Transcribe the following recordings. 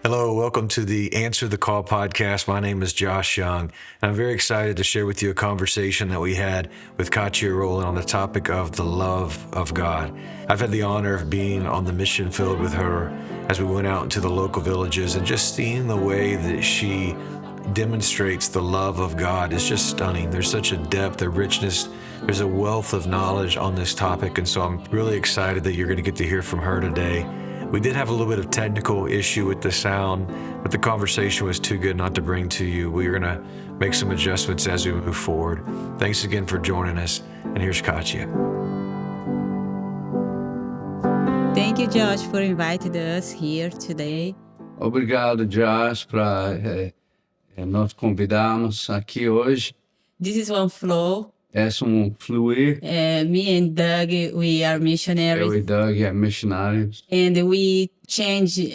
Hello, welcome to the Answer the Call podcast. My name is Josh Young, and I'm very excited to share with you a conversation that we had with Katya Rowland on the topic of the love of God. I've had the honor of being on the mission field with her as we went out into the local villages, and just seeing the way that she demonstrates the love of God is just stunning. There's such a depth, a richness, there's a wealth of knowledge on this topic, and so I'm really excited that you're going to get to hear from her today. We did have a little bit of technical issue with the sound, but the conversation was too good not to bring to you. We're going to make some adjustments as we move forward. Thanks again for joining us, and here's Katya. Thank you, Josh, for inviting us here today. Obrigado, Josh, para nós convidarmos aqui hoje. This is One Flow. É fluir. Me and Doug, we are missionaries. Eu e Doug é missionários. And we change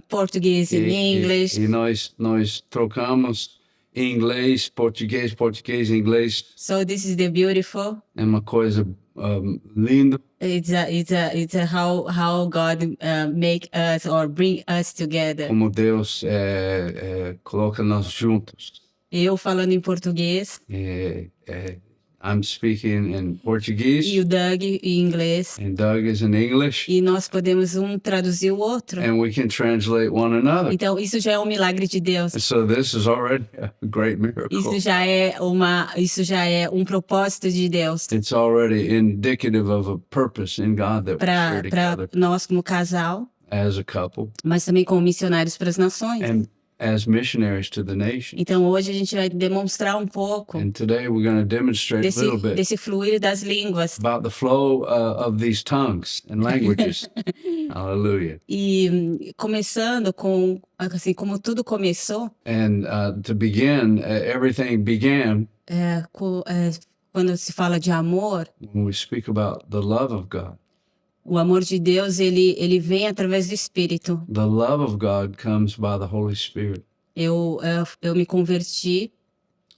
Portuguese in English. E nós trocamos inglês, português, inglês. So this is the beautiful. É uma coisa linda. It's how God make us or bring us together. Como Deus coloca nós juntos. Eu falando em português. I'm speaking in Portuguese. E o Doug em inglês. And Doug is in English. E nós podemos traduzir o outro. And we can translate one another. Então isso já é milagre de Deus. And so this is already a great miracle. Isso já é propósito de Deus. It's already indicative of a purpose in God that we share together. Para nós como casal. As a couple. Mas também como missionários para as nações. And as missionaries to the nation. Então hoje a gente vai demonstrar pouco. And today we're going to demonstrate a little bit desse fluir das línguas. About the flow of these tongues and languages. Hallelujah. E começando com assim como tudo começou. And to begin, everything began. Quando se fala de amor. When we speak about the love of God. O amor de Deus, ele vem através do Espírito. The love of God comes by the Holy Spirit. Eu me converti.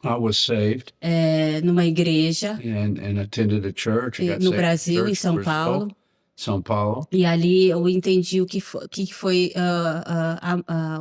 I was saved. Numa igreja. And attended a church. No Brasil, em São Paulo. São Paulo. E ali eu entendi o que foi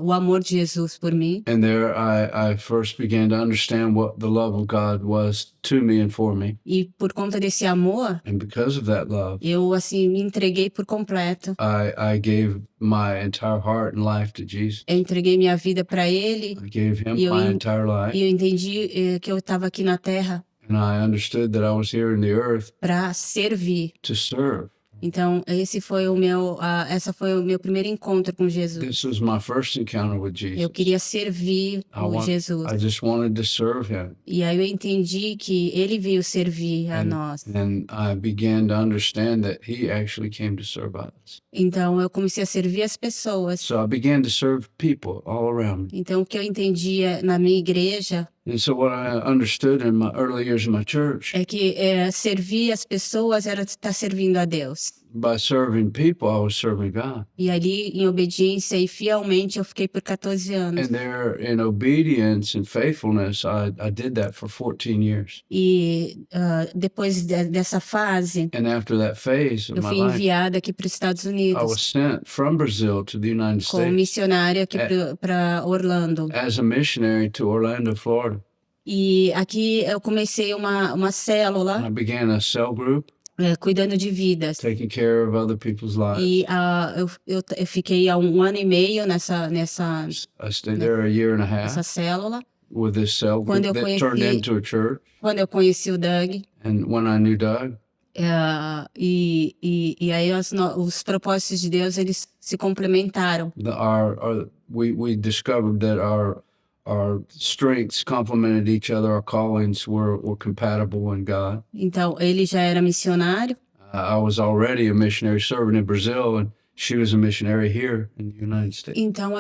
o amor de Jesus por mim. And there I first began to understand what the love of God was to me and for me. E por conta desse amor, and because of that love, eu assim me entreguei por completo. I gave my entire heart and life to Jesus. Eu entreguei minha vida para ele. I gave him my entire life. E eu entendi que eu estava aqui na terra. And I understood that I was here in the earth para servir. To serve. Então, esse foi o meu primeiro encontro com Jesus. This was my first encounter with Jesus. Eu queria servir Jesus. I just wanted to serve him. E aí eu entendi que ele veio servir a nós. And I began to understand that he actually came to serve us. Então, eu comecei a servir as pessoas. So I began to serve people all around me. Então, o que eu entendia na minha igreja. And so what I understood in my early years in my church. É que servir as pessoas era estar servindo a Deus. By serving people, I was serving God. E ali, em obediência e fielmente, eu fiquei por 14 anos. And there, in obedience and faithfulness, I did that for 14 years. E depois dessa fase, and after that phase of eu fui enviada aqui para os Estados Unidos. I was sent from Brazil to the United States. Como missionária aqui para Orlando. As a missionary to Orlando, Florida. E aqui eu comecei uma célula. I began a cell group. Cuidando de vidas. Taking care of other people's lives. E eu fiquei há 1 ano e meio nessa I stayed there a year and a half. Nessa célula. With this cell group that turned into a church. Quando eu conheci o Doug. And when I knew Doug. E aí os propósitos de Deus eles se complementaram. We discovered that our strengths complemented each other. Our callings were compatible in God. Então, ele já era missionário. I was already a missionary serving in Brazil, and she was a missionary here in the United States. Então,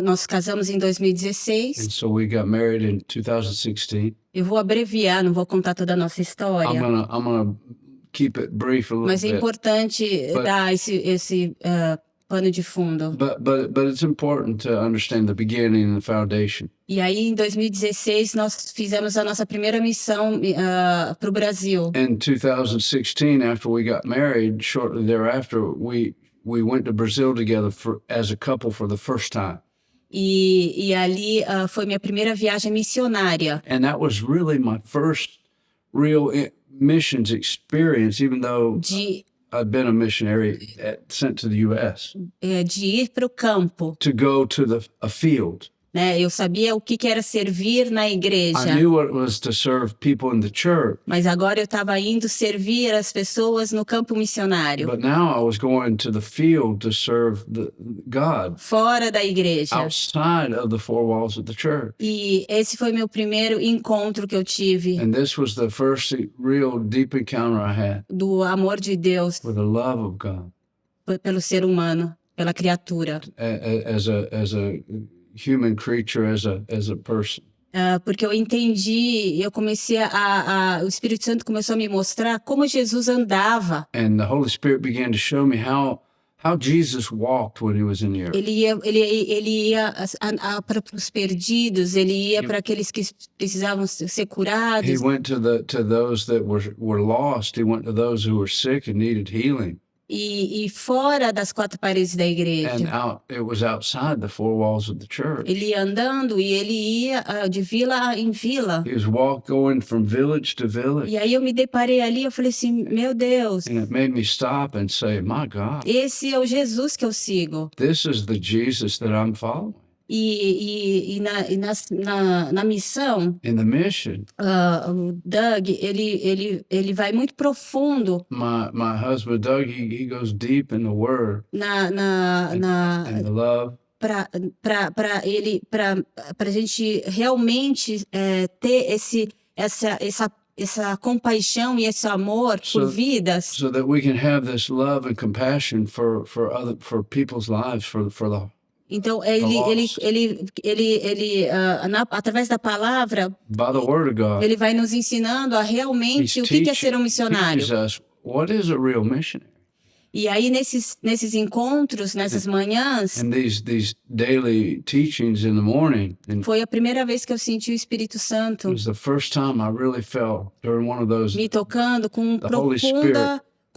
nós casamos em 2016. And so we got married in 2016. Eu vou abreviar, não vou contar toda a nossa história. I'm gonna keep it brief a little bit. Mas é importante dar esse pano de fundo. But it's important to understand the beginning and the foundation. E aí, em 2016, nós fizemos a nossa primeira missão para o Brasil. In 2016, after we got married, shortly thereafter, we we went to Brazil together as a couple for the first time. E ali foi minha primeira viagem missionária. And that was really my first real missions experience, even though I'd been a missionary sent to the U.S. De ir para o campo, To go to a field. né? Eu sabia o que era servir na igreja, I knew what it was to serve people in the church, mas agora eu estava indo servir as pessoas no campo missionário, but now I was going to the field to serve God fora da igreja. outside of the four walls of the church. E esse foi meu primeiro encontro que eu tive And this was the first real deep encounter I had do amor de Deus with the love of God pelo ser humano, pela criatura. as a human creature, as a person. Porque eu entendi, eu comecei o Espírito Santo começou a me mostrar como Jesus andava. And the Holy Spirit began to show me how Jesus walked when he was in the earth. Ele ia para os perdidos, ele ia para aqueles que precisavam ser He curados. went to those that were lost. He went to those who were sick and needed healing. E fora das quatro paredes da igreja. And it was outside the four walls of the church. Ele ia andando e ele ia de vila em vila. He was going from village to village. E aí eu me deparei ali, eu falei assim, meu Deus, And it made me stop and say, my God, esse é o Jesus que eu sigo. this is the Jesus that I'm following. E na missão, In the mission, o Doug, ele vai muito profundo my husband Doug, he goes deep in the Word and the love. para a gente realmente ter essa compaixão e esse amor por vidas. So that we can have this love and compassion for people's lives, for the Então lost. através da palavra, by the Word of God. ele vai nos ensinando a realmente He's o que é ser um missionário. teaches us what is a real missionary. E aí nesses encontros, nessas manhãs, And these daily teachings in the morning, and foi a primeira vez que eu senti o Espírito Santo it was the first time I really felt during one of those me tocando com The Holy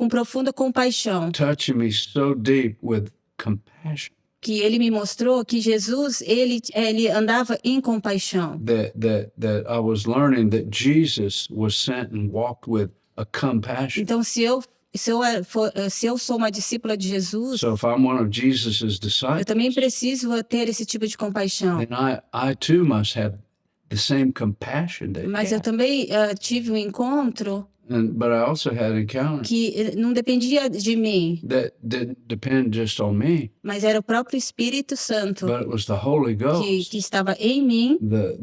profunda compaixão, touching me so deep with compassion que ele me mostrou que Jesus, ele andava em compaixão. that I was learning that Jesus was sent and walked with a compassion. Então, se eu sou uma discípula de Jesus, So if I'm one of Jesus's eu disciples, também preciso ter esse tipo de compaixão. then I too must have the same compassion that he Mas eu had. também tive um encontro But I also had encounters que não dependia de mim, that didn't depend just on me, mas era o próprio Espírito Santo but it was the Holy que Ghost estava em mim,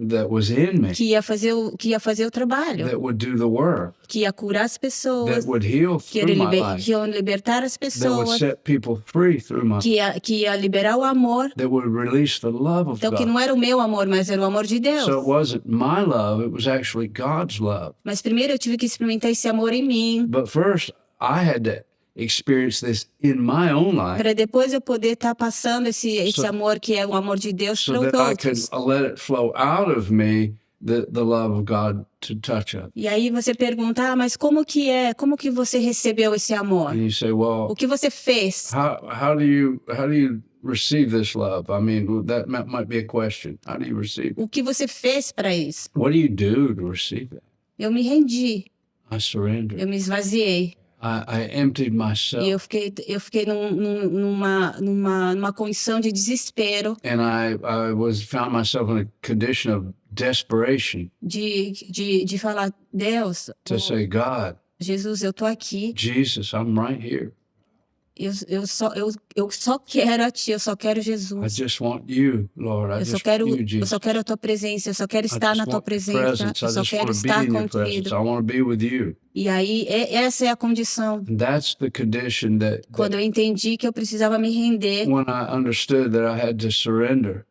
that was in me, que ia fazer o trabalho, that would do the work, que ia curar as pessoas, that would heal que through my que life, iam libertar as that would pessoas, set people free through my que ia liberar o amor. that would release the love of Então, que God. não era o meu amor, mas era o amor de Deus. So it wasn't my love, it was actually God's love. Mas primeiro eu tive que experimentar esse amor em mim, But first, I had to experience this in my own life para depois eu poder estar passando esse So- amor que é o amor de Deus so para os that I could outros. let it flow out of me, the love of God to touch us. E aí você pergunta, mas como que você recebeu esse amor? And you say, well, O que você fez? how do you receive this love? I mean, that might be a question. How do you receive it? O que você fez para isso? What do you do to receive it? Eu me rendi, I surrendered. eu me esvaziei. I emptied myself. E eu fiquei numa condição de desespero, And I found myself in a condition of desperation de falar, Deus, to say, God, Jesus, eu tô aqui. Jesus, I'm right here. Eu só quero a Ti, eu só quero I Jesus. just want you, Lord. I Eu só just quero, want you, eu Jesus. só quero a Tua presença, eu só quero I estar just na Tua want your presença, presence. eu I só just quero want to be estar in your presence. contigo. I want to be with you. E aí, essa é a condição. And that's the condition that Quando eu entendi que eu precisava me render when I understood that I had to surrender.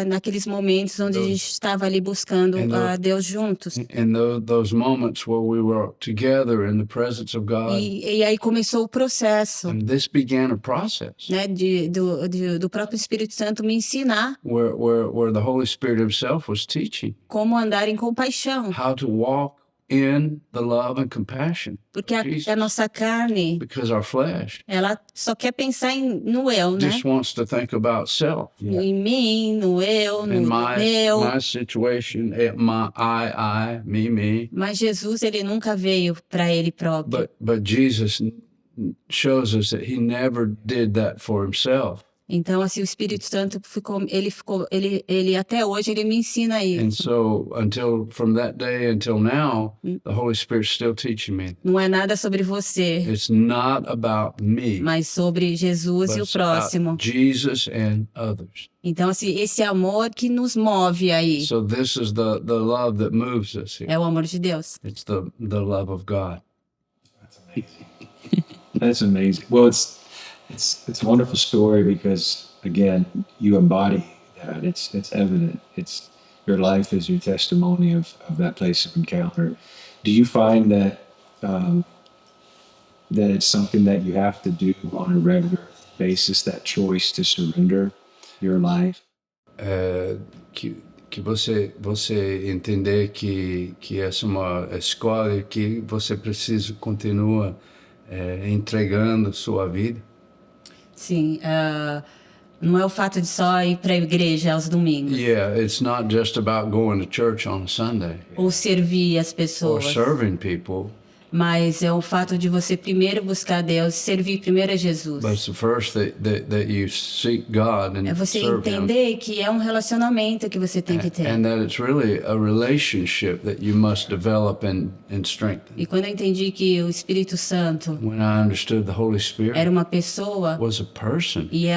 naqueles momentos onde a gente estava ali buscando a Deus juntos. In those moments where we were together in the presence of God. E aí começou o processo, And this began a process né, do próprio Espírito Santo me ensinar where the Holy Spirit himself was teaching como andar em compaixão. how to walk in the love and compassion. Porque Jesus. a nossa carne, Because our flesh ela só quer pensar no eu, né? just wants to think about self. Em mim, no eu, no In my meu. situation, my I, me. Mas Jesus, ele nunca veio para ele próprio. But Jesus shows us that he never did that for himself. Então, assim, o Espírito Santo ele até hoje ele me ensina And isso. so from that day until now, the Holy Spirit's still teaching me. Não é nada sobre você, It's not about me, mas sobre Jesus but e o it's about próximo. Jesus and others. Então, assim, esse amor que nos move aí So this is the love that moves us here. é o amor de Deus. It's the love of God. That's amazing. That's amazing. Well, it's a wonderful story because again, you embody that. It's evident. It's your life is your testimony of that place of encounter. Do you find that that it's something that you have to do on a regular basis? That choice to surrender your life. Que você entender que essa é uma escolha que você precisa continuar entregando sua vida. Sim, não é o fato de só ir para a igreja aos domingos Yeah, it's not just about going to church on a Sunday ou servir as or pessoas, serving people, mas é o fato de você primeiro buscar Deus, servir primeiro a Jesus. but it's the first that you seek God É and você serve Him. entender que é um relacionamento que você tem que ter. And that it's really a relationship that you must develop and strengthen. E quando eu entendi que o Espírito Santo When I understood the Holy era Spirit uma pessoa was a person e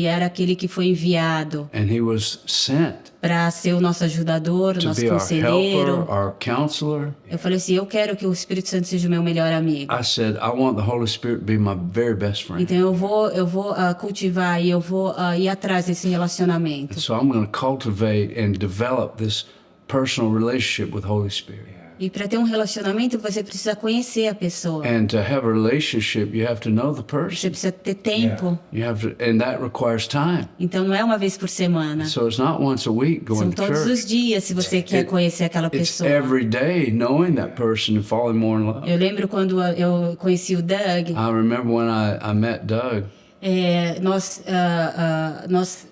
era aquele que foi enviado and He was sent para ser o nosso ajudador, o to nosso be our conselheiro, helper, our counselor. eu falei assim, eu quero que o Espírito Santo seja o meu melhor amigo. I said, I want the Holy Spirit to be my very best friend. Então eu vou cultivar e eu vou ir atrás desse relacionamento. So I'm going to cultivate and develop this personal relationship with Holy Spirit. E para ter um relacionamento, você precisa conhecer a pessoa. And to have a relationship, you have to know the Você person. precisa ter tempo. You have to, and that requires time. Então não é uma vez por semana. So it's not once a week São going to todos os church. dias se você quer conhecer aquela It's pessoa. every day knowing that person and falling more in love. Eu lembro quando eu conheci o Doug, I remember when I met Doug. nós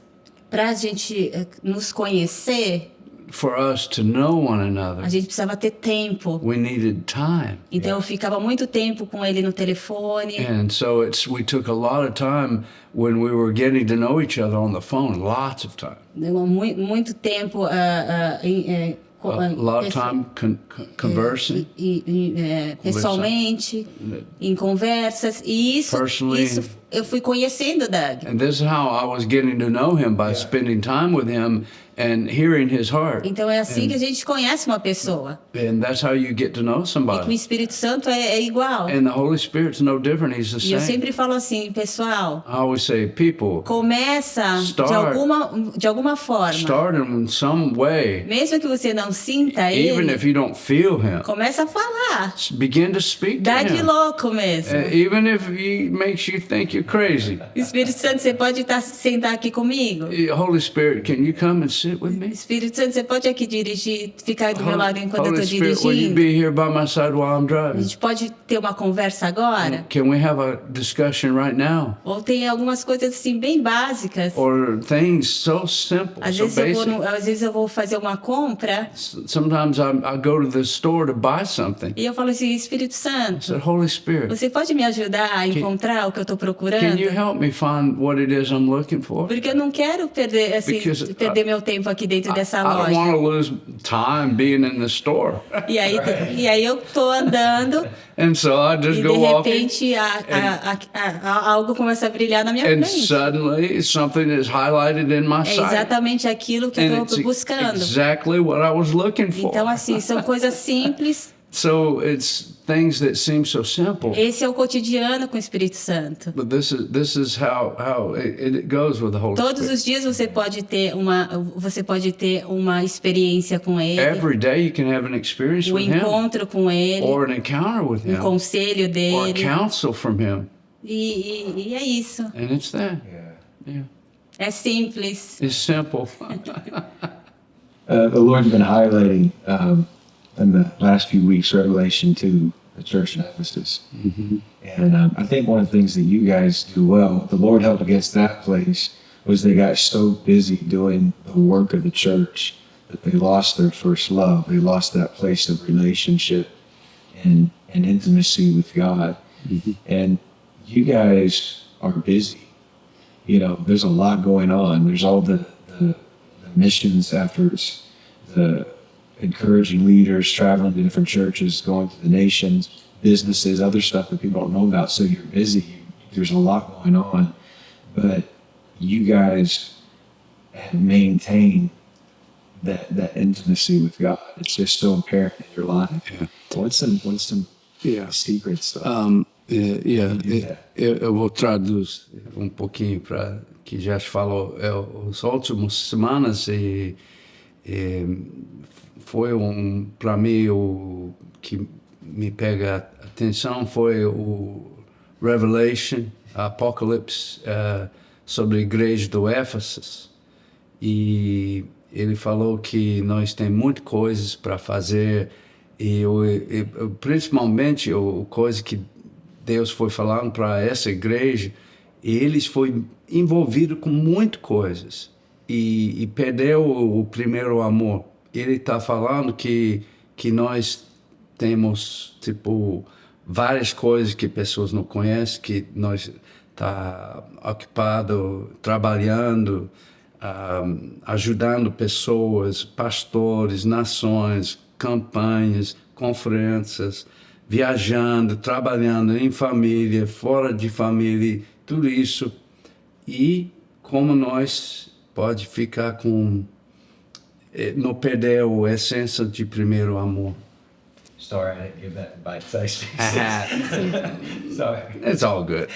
para a gente nos conhecer, For us to know one a another, gente precisava ter tempo. we needed time. Então eu ficava muito tempo com ele no telefone. And so we took a lot of time when we were getting to know each other on the phone, lots of time. Deu muito tempo A lot of time conversing. pessoalmente, em conversas. E Personally. isso eu fui conhecendo o Doug. And this is how I was getting to know him, by spending time with him and hearing his heart. Então é assim que a gente conhece uma pessoa. And that's how you get to know E com o somebody. Espírito Santo é igual. And the Holy Spirit's no different. He's the E eu same. sempre falo assim, pessoal, I always say, people, começa Start. de alguma forma. start him in some way. Mesmo que você não sinta Even ele, if you don't feel him, começa a falar. begin to speak to Dá de him. louco mesmo. Even if he makes you think you're crazy. Espírito Santo, você pode sentar aqui comigo? Holy Spirit, can you come and sit with me? Espírito Santo, você pode aqui dirigir, ficar do meu lado enquanto eu Holy estou Spirit, will you dirigindo? be here by my side while I'm A driving? gente pode ter uma conversa agora? Can we have a discussion right now? Ou tem algumas coisas assim bem básicas. Or things so simple, Às so vezes eu basic. vou fazer uma compra Sometimes I go to the store to buy something. e eu falo assim, Espírito I Santo, said, Holy Spirit, você pode me ajudar a encontrar o que eu estou can procurando? you help me find what it is I'm looking for? Porque eu não quero perder, Because perder meu tempo aqui dentro dessa I don't loja. want to lose time being in the store. E aí eu tô andando And so I just e de go walking, repente algo começa a brilhar na minha and frente. suddenly something is highlighted in my É sight. exatamente aquilo que And eu it's estou buscando. exactly what I was looking for. Então, assim, são coisas simples. So it's things that seem so simple, Esse é o cotidiano com o Espírito Santo. but this is how it goes with the Holy Todos Spirit. os dias você pode ter uma experiência com Ele, Every day you can have an experience um with Him, encontro com Ele, or an encounter with um Him, conselho or dele. counsel from Him, E é isso. and it's that. Yeah, É simples. it's simple. The Lord's been highlighting in the last few weeks, Revelation 2, the church in Ephesus. And I think one of the things that you guys do well, the Lord helped against that place, was they got so busy doing the work of the church that they lost their first love. They lost that place of relationship and intimacy with God. And you guys are busy. You know, there's a lot going on. There's all the missions efforts, the encouraging leaders, traveling to different churches, going to the nations, businesses, other stuff that people don't know about. So you're busy. There's a lot going on. But you guys have maintained that intimacy with God. It's just so apparent in your life. Yeah. What's some Yeah. secret stuff? Eu vou traduzir um pouquinho para que já falou. As últimas semanas foi para mim o que me pega a atenção foi o Revelation, Apocalipse sobre a igreja do Éfeso, e ele falou que nós temos muitas coisas para fazer e principalmente a coisa que Deus foi falando para essa igreja, eles foi envolvido com muitas coisas e perdeu o primeiro amor. Ele está falando que nós temos tipo várias coisas que pessoas não conhecem, que nós tá ocupado trabalhando, ajudando pessoas, pastores, nações, campanhas, conferências, viajando, trabalhando em família, fora de família, tudo isso. E como nós pode ficar com não perder a essência de primeiro amor. Sorry, I didn't give that bite-sized Sorry. It's all good.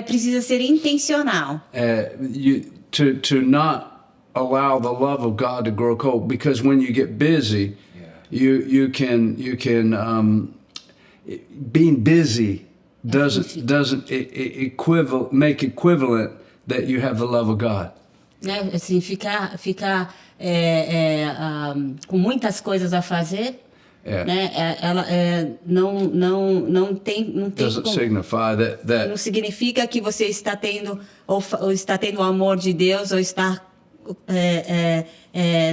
Precisa ser intencional. To not allow the love of God to grow cold, because when you get busy, you can being busy doesn't make equivalent that you have the love of God. Né? Assim, ficar com muitas coisas a fazer, né? Ela não tem Doesn't como, signify that não significa que você está tendo ou está tendo o amor de Deus ou está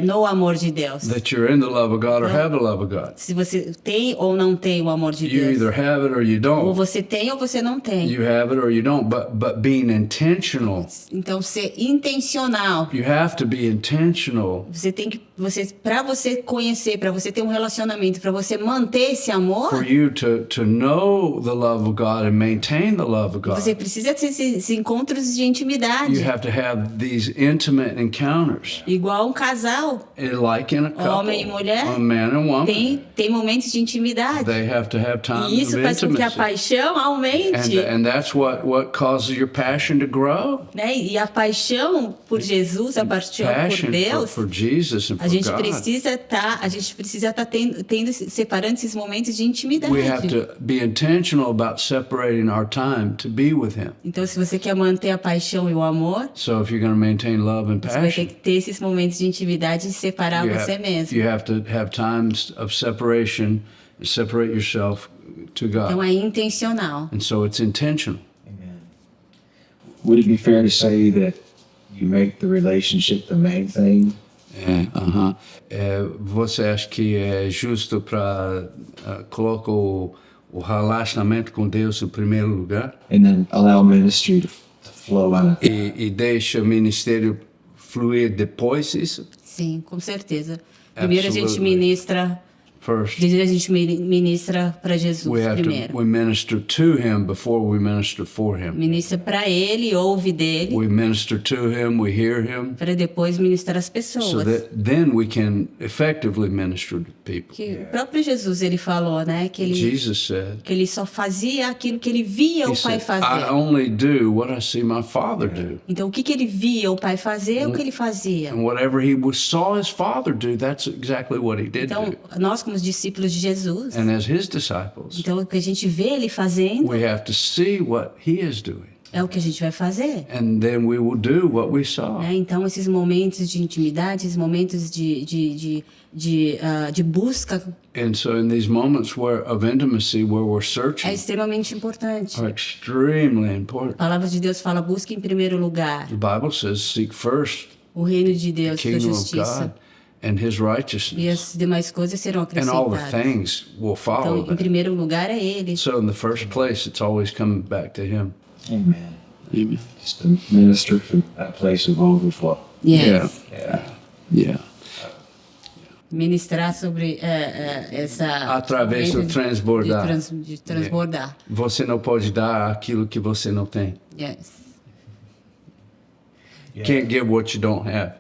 no amor de Deus. that you're in the love of God or have the love of God. Se você tem ou não tem o amor de You Deus. either have it or you Ou don't. você tem ou você não tem. You have it or you don't. But being intentional, Então, ser intencional. you have to be intentional. Para você conhecer, para você ter um relacionamento, para você manter esse amor, For you to know the love of God and maintain the love of God, você precisa ter esses encontros de intimidade. you have to have these intimate encounters, Igual um casal, like in a couple, homem e mulher, a man and woman. tem momentos de intimidade. They have to have E times isso of faz com que a intimacy, paixão aumente. and that's what causes your passion to grow. Né? E a paixão por Jesus, a paixão por Passion Deus, for Jesus and a for gente God. precisa estar separando esses momentos de intimidade. We have to be intentional about separating our time to be with Him. Então, se você quer manter a paixão e o amor, So if you're going to maintain love and você vai ter passion, que ter esses momentos de intimidade e separar você mesmo. you have to have times of separation, separate yourself to Então, God. é intencional. And so it's intentional. Amen. Would it be fair to say that you make the relationship the main thing? Você acha que é justo para colocar o relacionamento com Deus em primeiro lugar And then allow ministry to flow out. e deixa o ministério fluir depois isso? Sim, com certeza. Primeiro a gente Absolutely. ministra First, a gente ministra para Jesus we primeiro. minister to Him before we minister for Him. Ministra para ele, ouve dele, We minister to Him, we hear Him, para depois ministrar as so pessoas. that then we can effectively minister to people. Que o próprio Jesus ele falou, né, que Jesus said, ele só fazia aquilo que ele via He o Pai said, I fazer. only do what I see my Father do. Então o que ele via o Pai fazer é o que ele fazia. And whatever He saw His Father do, that's exactly what He did Então do. nós como discípulos de Jesus, And as His disciples, então o que a gente vê ele fazendo, we have to see what He is doing. é o que a gente vai fazer. And then we will do what we saw. Né? Então, esses momentos de intimidade, esses momentos de busca And so in these moments of intimacy where we're é searching extremamente importante. are extremely A important. palavra de Deus fala, busque em primeiro lugar The Bible says, seek first o reino de the Deus, sua kingdom of justiça, God and his e righteousness. as demais coisas serão And all the acrescentadas. things will follow Então, em that. primeiro lugar é Ele. So in the first place, it's always coming back to him. Amen. Amen. Just to minister from that place of overflow. Yeah. Yeah. Yeah. Ministrar sobre essa... Através do momento transbordar. de transbordar. Você não pode dar aquilo que você não tem. Yes. Can't give what you don't have.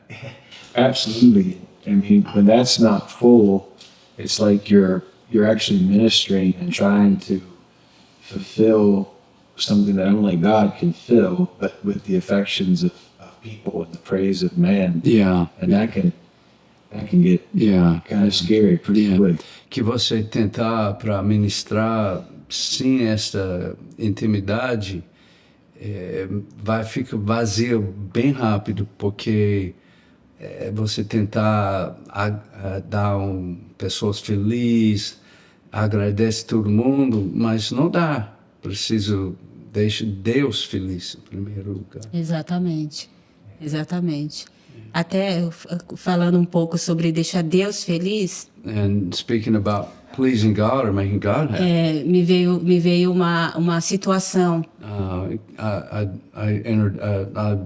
Absolutely. I mean, when that's not full, it's like you're actually ministering and trying to fulfill something that only God can fill, but with the affections of people and the praise of man. Yeah. And that can get Yeah. kind of scary pretty Yeah. quick. Que você tentar para ministrar sem essa intimidade vai ficar vazio bem rápido, porque você tentar dar pessoas felizes, agradece todo mundo, mas não dá. Preciso deixar Deus feliz em primeiro lugar. Exatamente. Exatamente. Até falando um pouco sobre deixar Deus feliz, And speaking about pleasing God or making God happy, me veio uma situação. I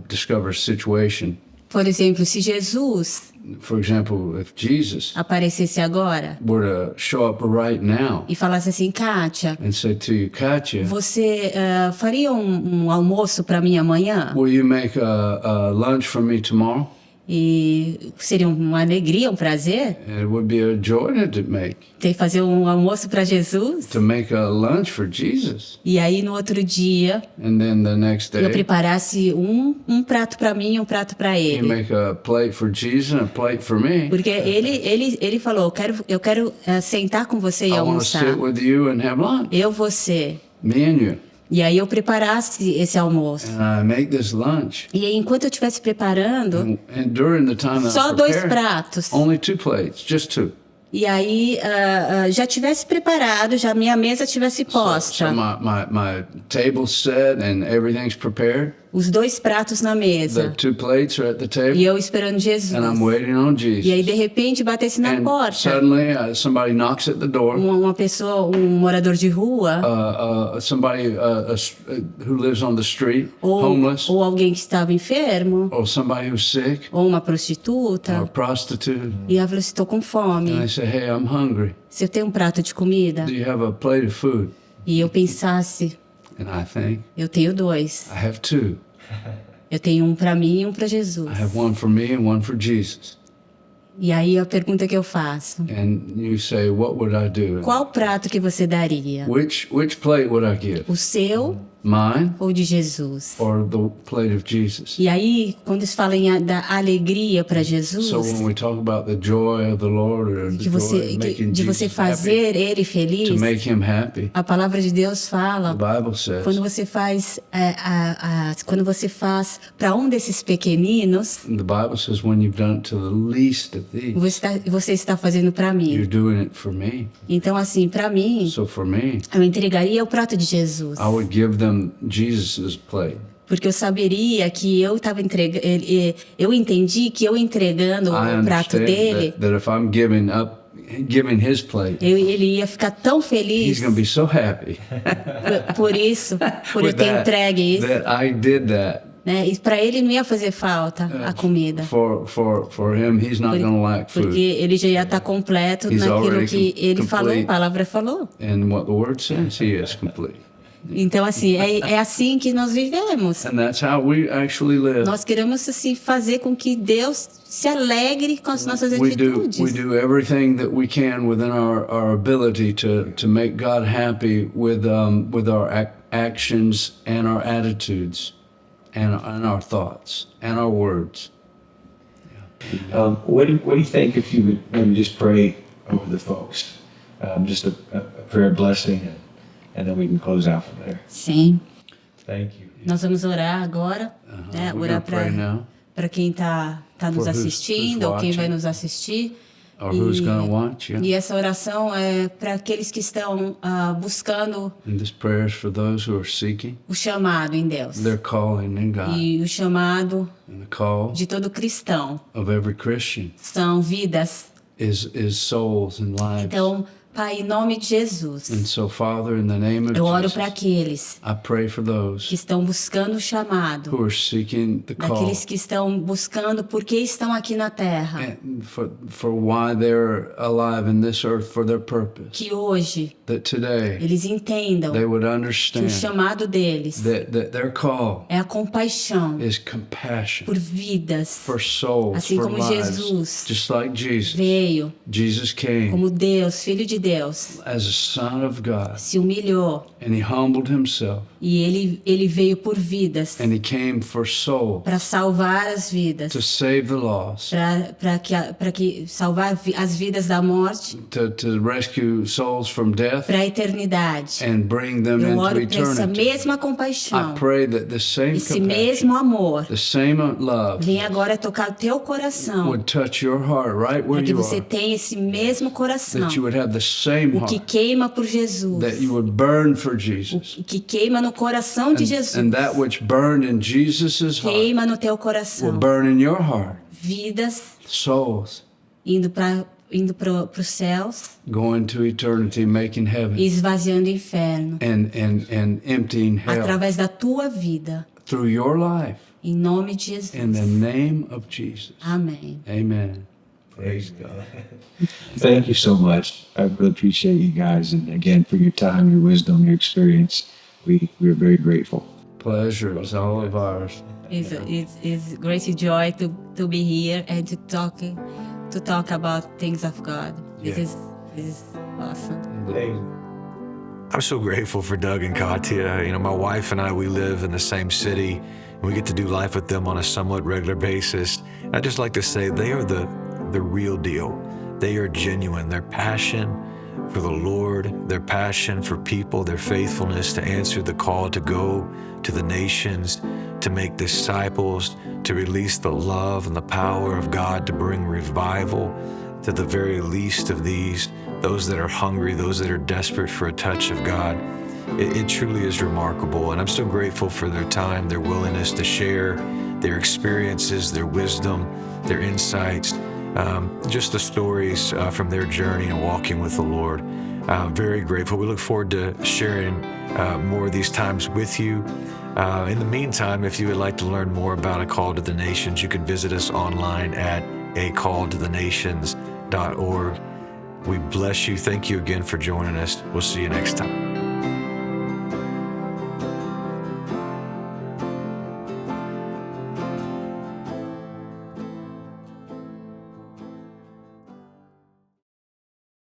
discovered a situation. Por exemplo, se Jesus For example, if Jesus aparecesse agora were to show up right now e falasse assim, Kátia, and say to you, Katya, você faria um almoço para mim amanhã? will you make a lunch for me tomorrow? E seria uma alegria, um prazer It would be a joy to fazer um almoço para Jesus. make a lunch for Jesus. E aí no outro dia And then the next eu day, preparasse um prato para mim e um prato para you ele. make a plate for Jesus and a plate for me. Porque ele falou, eu quero sentar com você e I want to almoçar. sit with you and have lunch, Eu, você. me and you. E aí eu preparasse esse almoço. And I make this lunch. E aí, enquanto eu estivesse preparando, And during the time that só I 2 prepare, pratos. only 2 plates, just 2. E aí já tivesse preparado, já minha mesa tivesse posta. So my table's set and everything's prepared. Os 2 pratos na The mesa. 2 plates are at the E table, eu esperando Jesus. and I'm waiting on E aí, Jesus. de repente, batesse na And porta. suddenly, somebody knocks at the door. Uma pessoa, um morador de rua, Somebody who lives on the street, homeless, ou alguém que estava enfermo, or somebody who's sick, ou uma or a prostituta. prostitute. E ela falou assim, estou com fome. And they say, hey, I'm hungry. Você tem um prato de comida? Do you have a plate of food? E eu pensasse, And I think, eu tenho 2. I have 2. Eu tenho um para mim e um para Jesus. I have one for me and one for Jesus. E aí a pergunta que eu faço, And you say, what would I do? qual prato que você daria? Which plate would I give? O seu Mine ou de Jesus? or the plate of Jesus? E aí, quando eles falam da alegria para Jesus, So when we talk about the joy of the Lord or the de joy você, of making de você Jesus happy, fazer ele feliz, to make him happy, a palavra de Deus fala, the Bible says, quando você faz, para um desses pequeninos, the Bible says, when you've done it to the least of these, você está fazendo para mim. you're doing it for me. Então, assim, para mim, So for me, eu entregaria o prato de Jesus. I would give them Jesus' plate. Porque eu saberia que eu estava entregando, eu entendi que eu entregando I o prato understand dele, that if I'm giving his plate, ele ia ficar tão he's feliz going to be so happy por isso, por eu with ter entregue isso. that I did that. Né? E para ele não ia fazer falta a comida. For him, he's not going to lack Porque food. ele já ia estar completo He's naquilo already que ele falou, complete. a palavra falou. And what the word says, he is complete. Então, assim, é assim que nós vivemos. And that's how we actually live. Nós queremos, assim, fazer com que Deus se alegre com as nossas We atitudes. do everything that we can within our ability to make God happy with our actions and our attitudes and our thoughts and our words. What do you think if you would maybe just pray over the folks? Just a prayer blessing, and then we can close out from there. Sim. Thank you. Nós vamos orar agora, né? We're Orar gonna pray now. para quem tá nos For who's assistindo ou quem vai watching. nos assistir. Or who's gonna watch, yeah. E essa oração é para aqueles que estão buscando And this prayer is for those who are seeking o chamado em Deus. their calling in God. E o chamado And the call de todo cristão of every Christian são vidas. is souls and lives. Então, Pai, em nome de Jesus, And so, Father, in the name of eu oro Jesus, para aqueles I pray for those que estão buscando o chamado, who are seeking the call, daqueles que estão buscando por que estão aqui na terra, and for why they're alive in this earth, for their purpose. que hoje That today eles entendam they would que o understand chamado deles that their call é a compaixão is compassion por vidas, for souls, assim for como lives. Jesus Just like Jesus. veio Jesus came como Deus, Filho de Deus, as a son of God, se humilhou and he humbled himself, e ele veio por vidas, and he came for souls, para salvar as vidas, to save the lost, para que salvar as vidas da morte to rescue souls from death para a eternidade. and bring them Eu into oro por essa eternity. mesma I compaixão, pray that the same esse compassion, mesmo amor, the same love venha agora tocar o teu coração, would touch your heart right where para que you você are, tenha esse mesmo coração, that you would have the same o que heart, queima por Jesus, that you would burn for Jesus, o que queima no coração de Jesus, and that which burned in Jesus' heart queima no teu will coração. burn in your heart. Vidas Souls indo para os céus going to eternity, making e heaven, esvaziando o inferno, and emptying hell através da tua vida, through your life, em nome de Jesus. in the name of Jesus. Amém. Amen. Praise God. Thank you so much. I really appreciate you guys, and again for your time, your wisdom, your experience. We're very grateful. Pleasure is all of ours. It's great joy to be here and to talk about things of God. This is awesome. I'm so grateful for Doug and Katya. You know, my wife and I, we live in the same city, and we get to do life with them on a somewhat regular basis. I just like to say they are the real deal. They are genuine. Their passion for the Lord, their passion for people, their faithfulness to answer the call to go to the nations, to make disciples, to release the love and the power of God, to bring revival to the very least of these, those that are hungry, those that are desperate for a touch of God. It truly is remarkable, and I'm so grateful for their time, their willingness to share their experiences, their wisdom, their insights, just the stories from their journey and walking with the Lord. Very grateful. We look forward to sharing more of these times with you. In the meantime, if you would like to learn more about A Call to the Nations, you can visit us online at acalltothenations.org. We bless you. Thank you again for joining us. We'll see you next time.